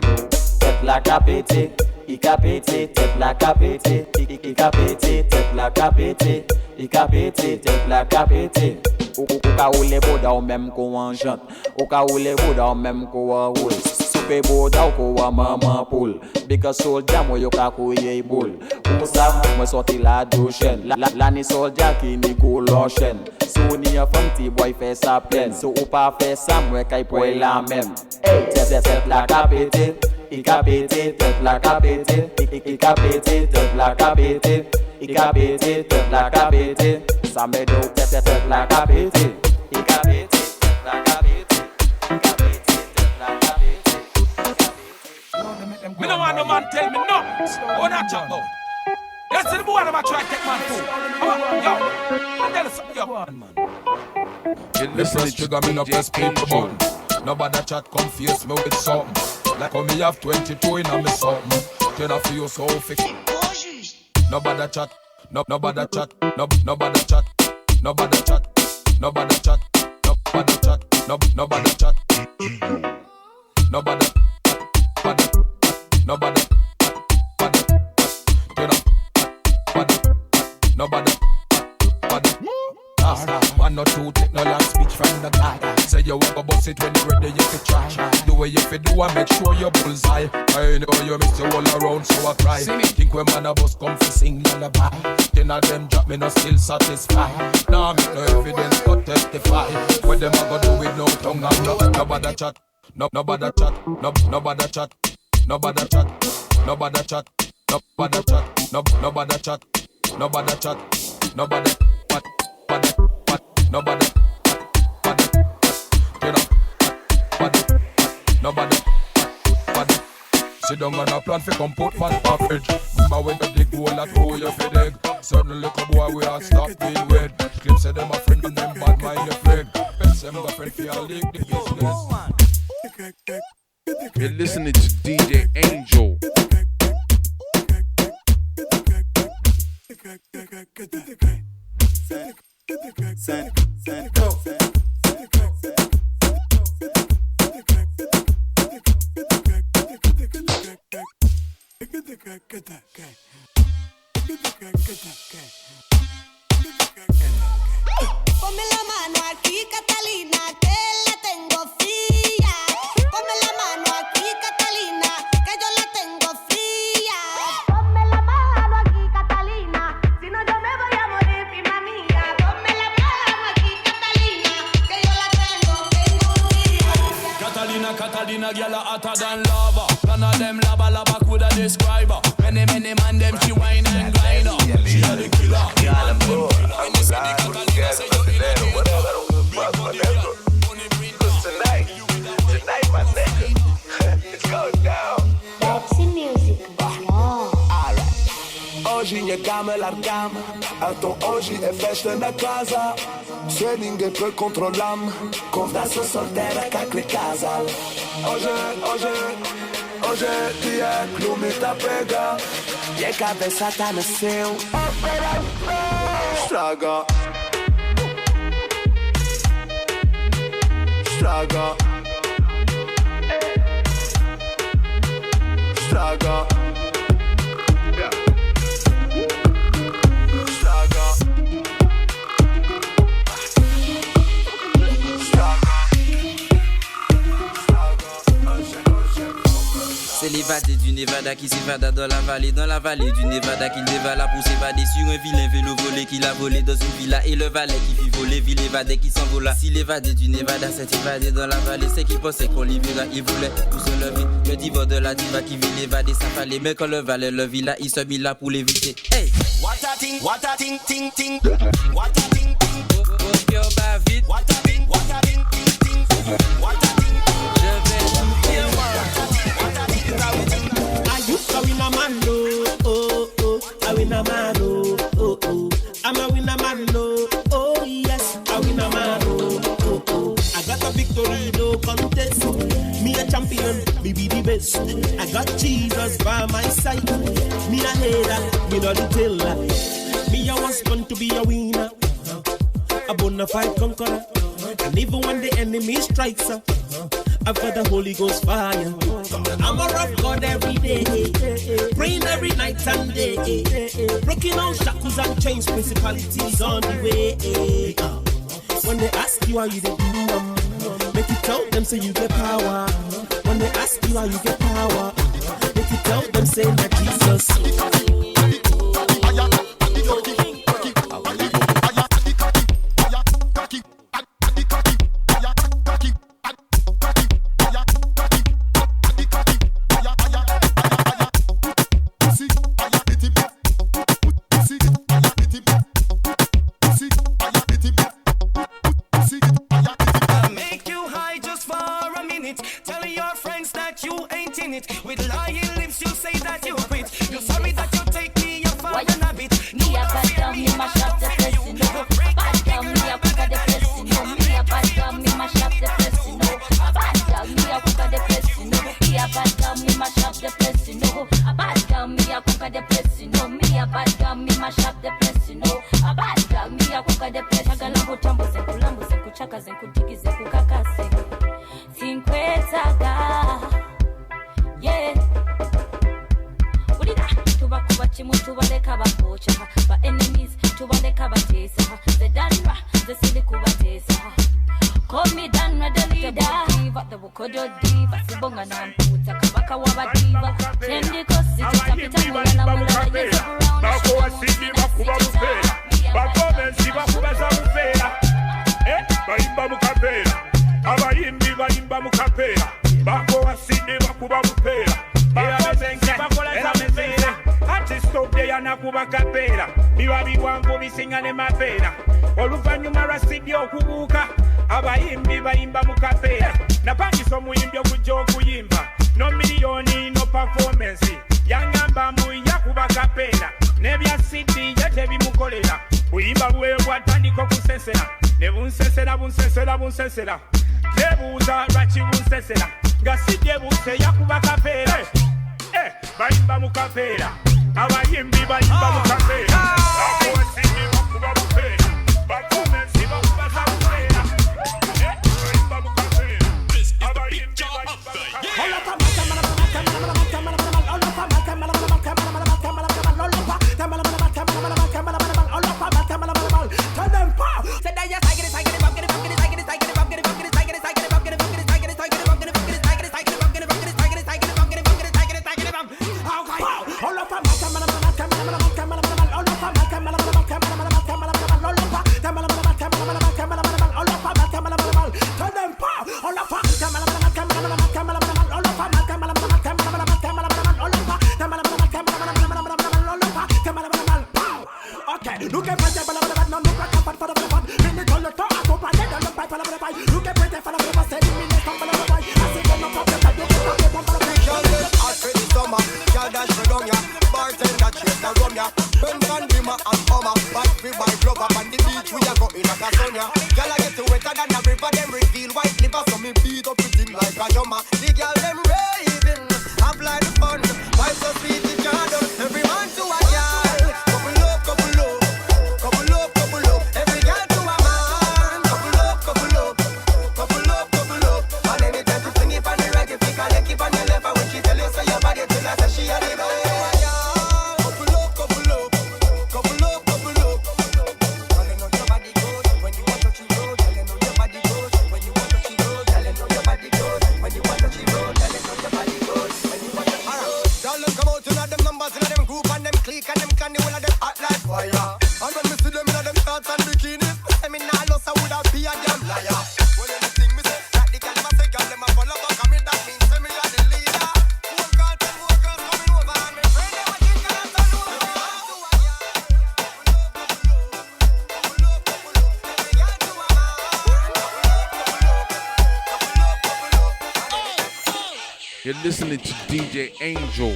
Tête la capité, il capité, tête la capité, il capité, tête la capité, il capité, tête la capité. Ou ka ou les boda ou même qu'on en jante, ou ka ou les boda ou même qu'on en roule. Soupe boda ou qu'on en maman poule. Because soldier moi yo ka kouye boule. Ou sa moi sorti la douchen. La ni soldier qui ni go lochen. So ni a femme ti boy fait sa pleine. So ou pas fait ça moi kay pour la même. Hey, tête la capité, il capité, tête la capité, il capité, tête la capité, il capité, tête la capité. Ça me do tête la capité, il capité, tête la capité, il capité, tête la capité. Me no want no man tell me no. Oh, not chat about. Let's see the boy that try to take man too. Yo, tell us something, yo, man. Hit me press trigger, me no press people button. Nobody chat come face me with something. Like how me have 22 in a me something. Then I feel so fake. Nobody chat, nobody chat, nobody chat, nobody chat, nobody chat, nobody chat, nobody chat, nobody. Nobody, nobody, one or two take no long speech from the guy. Say you walk a bus it when you ready, you can try. Do what you fi do and make sure you bullseye. I know you miss you all around, so I cry. Think when man a bus come fi sing lullaby. Then all them drop me no still satisfied. Nah, make no evidence but testify. What them a go do with no tongue and nobody chat, nobody chat, nobody chat. Nobody chat, nobody chat, nobody chat, nobody chat, nobody chat, nobody what, nobody, nobody, sit down on a plan for come put fat package. Remember when you dig hole that hole you fi dig. Certain little boy we are stop being wed. Claim say them a friend and them bad mind you plague. Best them a friend for your league the business. You're listening to DJ Angel. Ponme la mano aquí, Catalina, que la tengo fría. Ponme la mano aquí, Catalina, que yo la tengo fría. Ponme la mano aquí, Catalina, si no yo me voy a morir, prima mía. Ponme la mano aquí, Catalina, que yo la tengo fría. Catalina, girl a hotter than lava. None of them lava coulda describe her. Many man them she wine and glide her. She a the killer. And you see the Catalina say you in a Tonight, my nigga, it's going down. Sexy music, Hoje chegamos e largamos. Então hoje é festa na casa. Se ninguém pode controlar-me, conversa solteira com aquele casal. Hoje é dia que o me tá pega. E a cabeça tá no céu. Estraga. Estraga. Estraga. l'évadé du Nevada qui s'évada dans la vallée du Nevada qu'il dévala pour s'évader sur un vilain vélo volé qu'il a volé dans une villa et le valet qui fit voler, ville évadé qui s'envola. Si l'évadé du Nevada s'est évadé dans la vallée, c'est qu'il pensait qu'on l'y verra, il voulait tout se lever. Le diva de la diva qui vit l'évader, ça fallait, mais quand le valet le villa, il se mit là pour l'éviter. Hey! What a ting, ting, ting. What a ting, ting. Au cœur bat vite. What a ting, ting, ting. What a ting, je vais dire what a ting. I used to win a man, oh. I win a man, oh. I'm a winner man, oh yes, I win a man, oh. I got a victory, no contest. Me a champion, me be the best. I got Jesus by my side. Me a hater, me not the teller. Me a was born to be a winner, a bona fide conqueror. And even when the enemy strikes, I've got the Holy Ghost fire. I'm a rock God every day, praying every night and day, breaking all shackles and chains, principalities on the way. When they ask you how you do, make you tell them say you get power. When they ask you how you get power, make you tell them say that Jesus. With lying lips, you say that you quit. You're sorry that you take me up for an habit. Me a bad girl, me mash up the place, you know. Bad girl, me a cook at the place, you know. Me a bad girl, me mash up the place, you know. A bad girl, me a cook at the place, you know. Me a bad girl, me mash up the place, you know. A bad girl, me a cook at the place, you know. Me a bad girl, me mash up the place, you know. A bad girl, me a cook at the place. Agala kutambo se kulambo se kuchaka se kutiki se kukakase. Sinkwetaga. Yeah. Ulida tubakuba chimu tubaleka bakocha ba enemies tubaleka batesa the danra the silly kubatesa call me danra the leader diva the bukodo diva sibonga na mputa kabaka wa diva tendi kosi tutapita mula na mula yes around bako asidi bakuba mupela bako mensi bakuba za mupela baimba mukapela abayimbi baimba mukapela bako asidi bakuba mupela bako mensi bakola za mupela atistope yanakuba kapela biba biwango bisingane mapela oluvanyuma lwasidi okubuuka abayimbi bayimba mukapela napangiso muyimbi okujja okuyimba no miliyoni no performance yangamba mbu yakuba kapela nebyasidi yetebimukolera buyimba bwe bwatandika okusesera ne bunsesera nebuuza lwaki bunsesera nga sidde buse yakuba kapela bayimba mukapela abayimbi bayimba mukapela akoasidi bakuba mupela bakomensi bakuba za mupela bayimba mukapela abayimbi bayimba mukapela. You're listening to DJ Angel.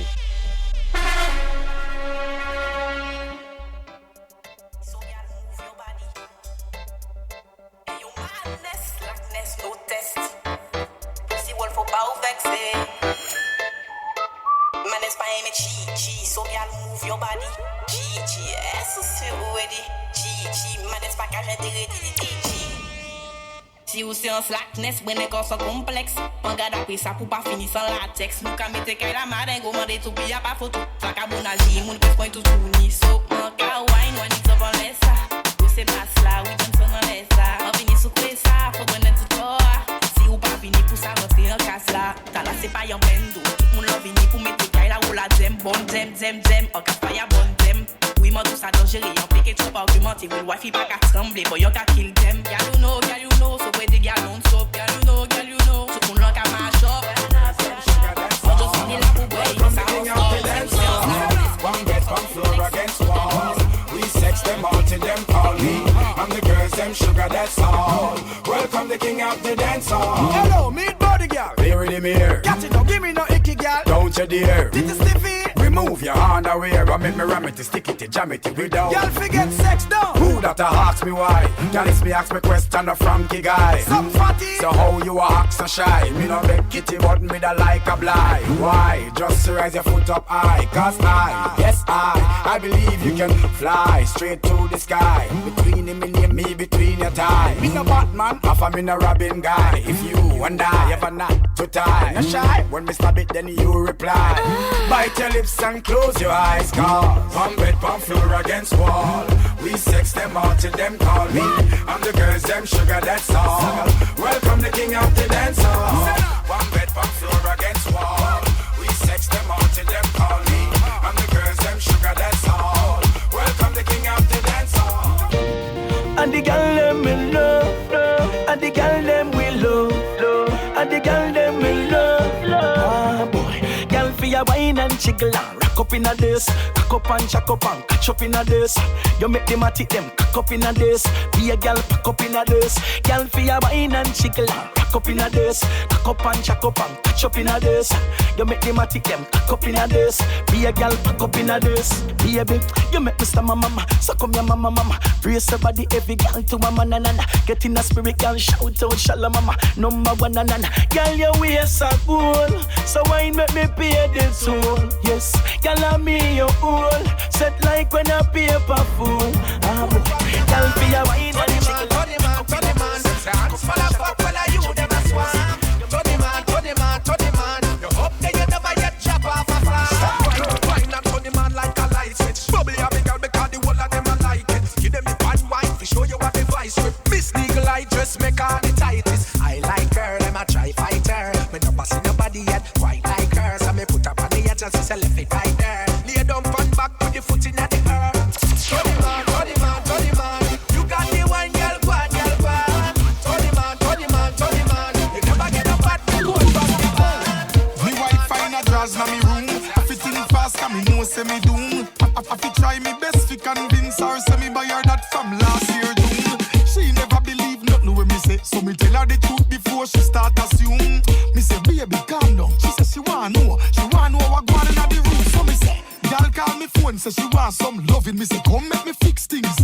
Si ou se an slackness, wè nè kon son kompleks. An gada apre sa pou pa fini san latex. Nou ka mette kè la madengo, mande tou pi a pa foto. Fak a bonaji, moun kè point tout touni. So, an ka wine, wè ni top an lesa. Ou se bas la, ou jen son an lesa. An fini sou kwe sa, fok wè nè tout koa. Si ou pa fini pou sa rentre an kas la. Ta la se pa yon bendo, tout moun lò vini pou mette kè la ou la dem. Bon dem, dem, dem, an kas pa ya bon dem. Oui, moi tout ça dangereux, yon pleke trop argumenté. Will wifi pa ka tremble, boy yon ka kill them. Girl you know, so where the girl don't stop. Girl you know, so kun look at my shop. Moi just fini la pou boy, yon sa stop. One bed, one floor against wall. We sex them all till them call me. And the girls them sugar, that's all. Welcome the king of the dance hall. Hello, meet body girl. Here in the mirror. Catch it, don't give me no icky girl. Don't you dare. Did you stiffy? Remove your underwear and make me ram it, stick it, jam it without. Y'all forget sex down. Who that ask me why? Y'all is me ask me question a Frankie guy. Some fatty. So how you a act so shy? Me no make kitty but me da like a blind. Why? Just raise your foot up high. Cause I believe you can fly straight to the sky. Between him and me, between your tie. Me no Batman, half a me no Robin guy. If you and I ever not to tie. No shy, when me stab it then you reply. Bite your lips and close your eyes. Cause one bed, one floor against wall. We sex them all till them call me. I'm the girls, them sugar, that's all. Welcome the king of the dance hall. One bed, one floor against wall. We sex them all till them call me. I'm the girls, them sugar, that's all. Welcome the king of the dance hall. And the girl them in love, and the girl them we love, and the girl them we love. Ah boy, girl for your wine and jiggle and rock up in a this, cock up and jack up and catch up in a this. You make them a tick them cock up in a this. Be a girl pack up in a this. Girl for your wine and jiggle and rock up in a this, cock up and jack up and catch up in a this. You make them a tick them cock up in a this. Be a girl pack up in a this. Baby, you make me stand my mama, so come your mama. Brace your body, every girl to a man and get in a spirit, girl shout out shalom mama. Number one and girl your waist are cool, so wine make me pay the toll. Yes, girl I'm me your own, set like when a paper fool. Girl be a wine and chicken. Tony man, fuck well are you them as one. Tony man, you hope that you never yet chop off a fly. Wine and Tony man like a light switch. Bubble a big girl because the whole of them a like it. Give them the wine to show you what the vice with. Miss Legal I dress make all the tightest. I like her, them a try fight her. Me no pass in nobody yet, quite like her. So me put up on the edge and say left it right there. Lay down pan back, put the foot in at the earth. Tony man, you got the wine, girl, go on. Tony man, you never get a bad go back the man. Me wife find a draws na me room. I fit in fast, cause me know say me doom. I fit try me best to convince her, say me buy her that from last year June. She never believe nothing when me say, so me tell her the truth before she start assume. Me say, baby, calm down. She say she wanna know what going on in the room. So me say, girl call me phone, say she want some loving. Me say, come make me fix things.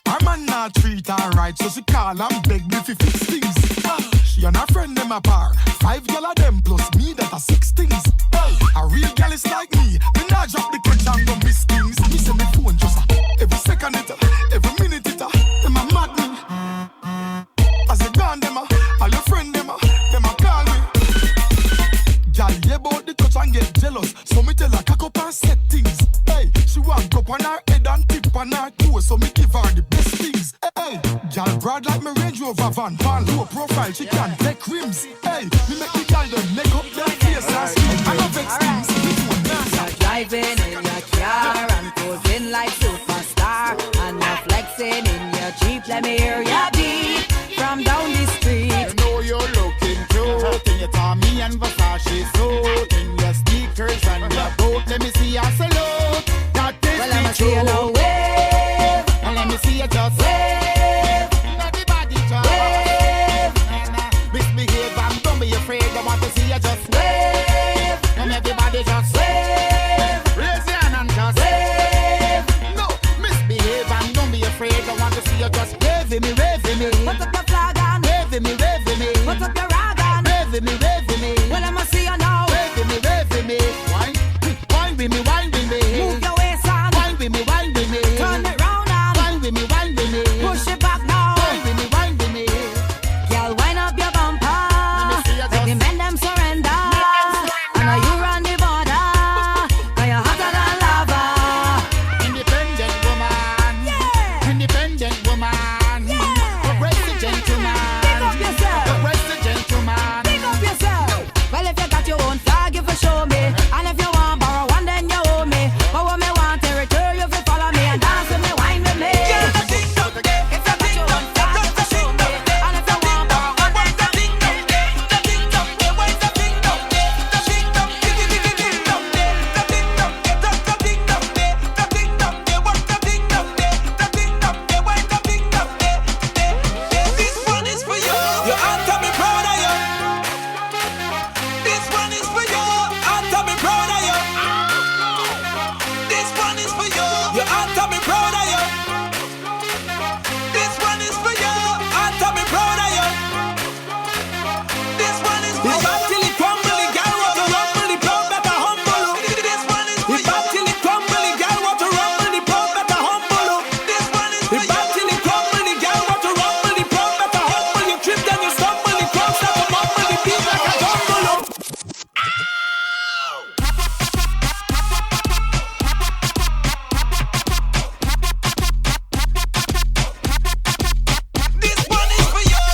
Her man not treat her right, so she call and beg me fi fix things. She and her friend them apart, 5 gyal of them plus me that are 6 things. A real gyal is like me not drop the catch and go miss things. Me say me phone just every second it, every minute it, them a mad me. As they gone them all your friend them a call me. Gyal hear about the touch and get jealous, so me tell her cock up and set things. Hey, she want cup on her head and tip on her toes, so me give her the best things. Hey, gyal broad like me Range Rover van, low profile, she can take rims. Hey, me make the gyal them make up their face and sleep. I no vex things. You're driving in your car and posing like superstar, and you're flexing in your Jeep. Let me hear ya beat from down the street. You know you're looking cute in your Tommy and Versace suit, in your sneakers and your boot. Let me see your salute. That is well, let me see you now wave, and let me see you just wave. Everybody just wave. Misbehave and don't be afraid. I want to see you just wave. me. Put up your flag and wave with me, wave with me. Put up your rag and wave with me, wave with me. Well, I must see you now. Wave with me, wave with me. Wine with me, wine with me. Move your waist and wine with me, wine with me. Turn it round and wine with me, wine with me. Push it back now. Wine with me, wine with me. Girl, wind up your bumper. Make the men them surrender. I know you run the border. Now you're hotter than lava. Independent woman, yeah. Independent woman, yeah. Embrace the gentleman. Pick up yourself. Embrace the gentleman. Pick up yourself. Well, if you got your own flag, you for show me. And if you want borrow one, then you owe me. But what me want territory, you fi follow me and dance with me, wine with me. If you got your own flag, you for show me. And if you want borrow one, then you owe me. This one is for you. Your aunt me proud of you. This one is for you. Aunt me proud of you. This one is for you. Your aunt me proud of you. This one is for you. Aunt me proud of you. This one is for you. Till it crumble, the girl want to rumble, the proud better humble. This one is for you. Till it crumble, the girl want to rumble, the proud better humble. This one is for you. Till it crumble, the girl want to rumble, the proud better humble. You trip then you stumble, the crowd start to mumble, the beat like a jumble. This one is for you.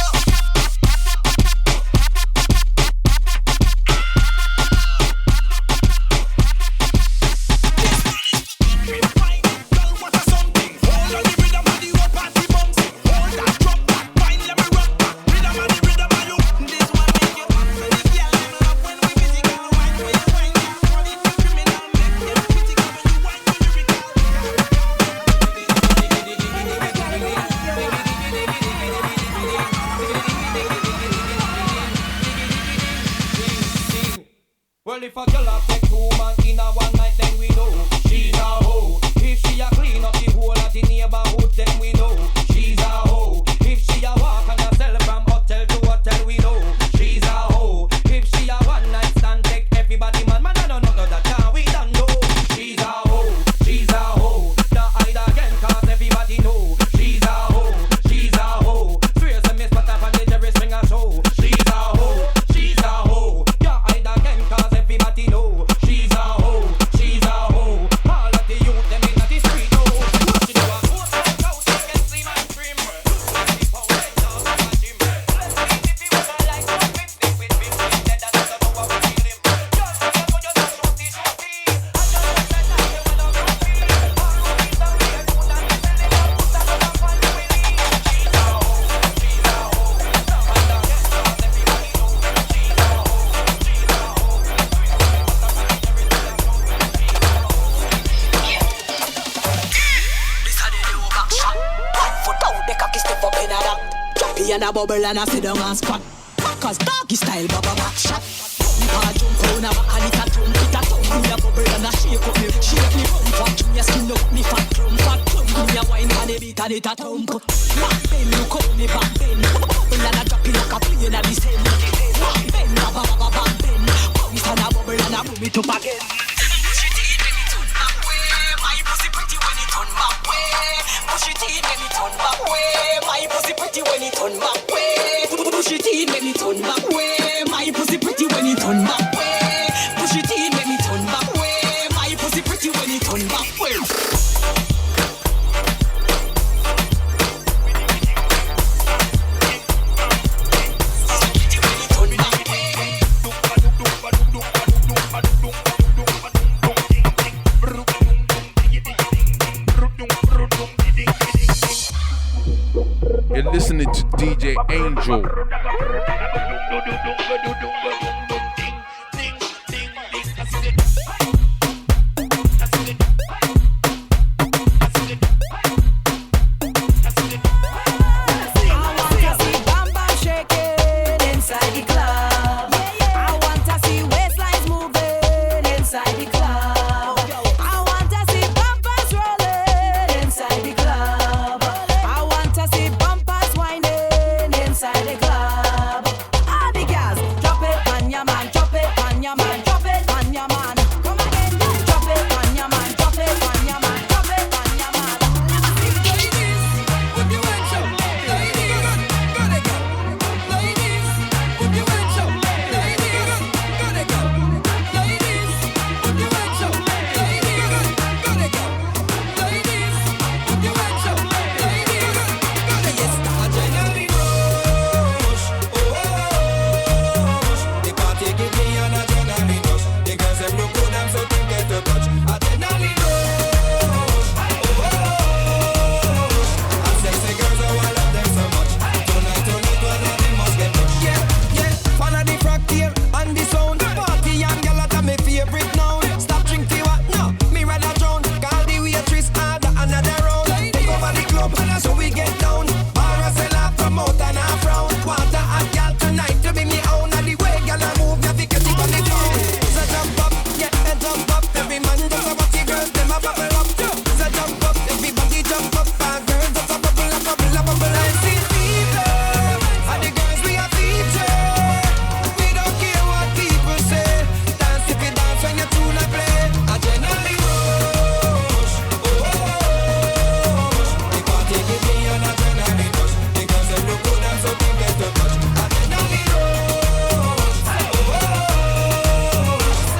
Well, if a girl a take two man in a one night, then we know she's a hoe. If she a clean up the whole of the neighborhood, then we know she's a hoe. If she a walk on herself from hotel to hotel, we know she's a hoe. If she a one night stand, take everybody man, I don't know that time we don't know. She's a hoe, she's a hoe. The hide again, cause everybody know she's a hoe, she's a hoe. Swear some miss but up on the Jerry Springer show. She's a hoe, she's a hoe. Yeah, hide again, cause everybody know she's a hoe, she's a hoe. All of the youth them in the street know what she do. A go to the house, you can see my dream. The power is all in my gym. If you wanna like 150 with 50, then that's the power we feel him. Just for you, just a shorty, shorty. I just want that time you wanna run me. All the things that we have put on the belly, put that on the fun with me. She's a hoe, she's a hoe. And again, cause everybody know she's a hoe, she's a hoe. This a the new back shot. 1 foot out, the cocky step up in a that. Choppy and a bubble and a sit down and squat. Cause doggy style bubble back shot. Jump round a back and it a thump. It a thump me a bubble and a shake up me. Shake me bum fat, give me a skin up me fat clump. Fat clump, give me a wine and a beat and it a thump. Back bend, look how me back bend. Bubble and a drop it like a plane at the same. Back bend, ba ba ba back bend. Bounce and a bubble and a boom it up again. Push it in, make it turn back way. My pussy pretty when it turn back way. Push it in, make it turn back way. My pussy pretty when it turn back way. Push it in, make it turn back way. My pussy pretty when it turn back way. Push it in, make it turn back way. My pussy pretty when it turn back way. You're listening to DJ Angel. Bumpers whining. the club. All the girls, drop it on your man, drop it on your man, drop it on your man. Come again, drop it on your man, drop it on your man, drop it on your man. Ladies, put your hands up. Ladies, go to go. Ladies, put your hands up. Ladies, go to go. Ladies, put your hands up. Ladies, go to go. Ladies, put your hands up. Ladies, go to go. Yes, adrenaline rush. Oh, the party give me an adrenaline rush. The girls them look good, I'm so tempted to touch. Adrenaline rush. I'm sexy girls, oh I love them so much. Tonight, one of them must get touched. Yeah, fan of the frog tail and the sound. Party and gyal at me favorite now. Stop drink till what? No, me rather drown. Call the waitress, order another round. Take over the club, so we get down. Bar a sell off, promote and half round. Want a hot gyal tonight to be me own. And the way gyal a move, you fi catch it on the ground. So jump up, yeah, and jump up. Every man does a party, girls them a bubble up. So jump up, everybody jump up. And girls just a bubble, a bubble, a bubble. I see fever, and the girls we a feature. We don't care what people say. Dance if you dance when your tune a play. Adrenaline rush, the party give me an adrenaline rush. The girls them look good and so tempted to touch. Adrenaline rush,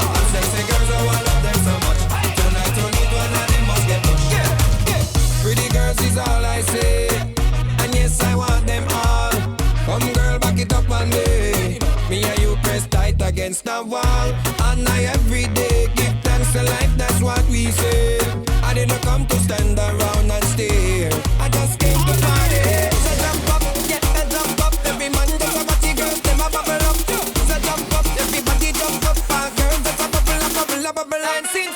I'm sexy girls, oh I love them so much. Tonight, one of them must get touched. Yeah. Pretty girls is all I say, and yes I want them all. Come girl, back it up on me. Me and you press tight against the wall. And I every day give thanks to life, that's what we say. I didn't come to stand around and stare. I just came to party. So jump up, yeah, and jump up. Every man does a party, girls them a bubble up. So jump up, everybody jump up. And girls that's a bubble, a bubble, a bubble. And sing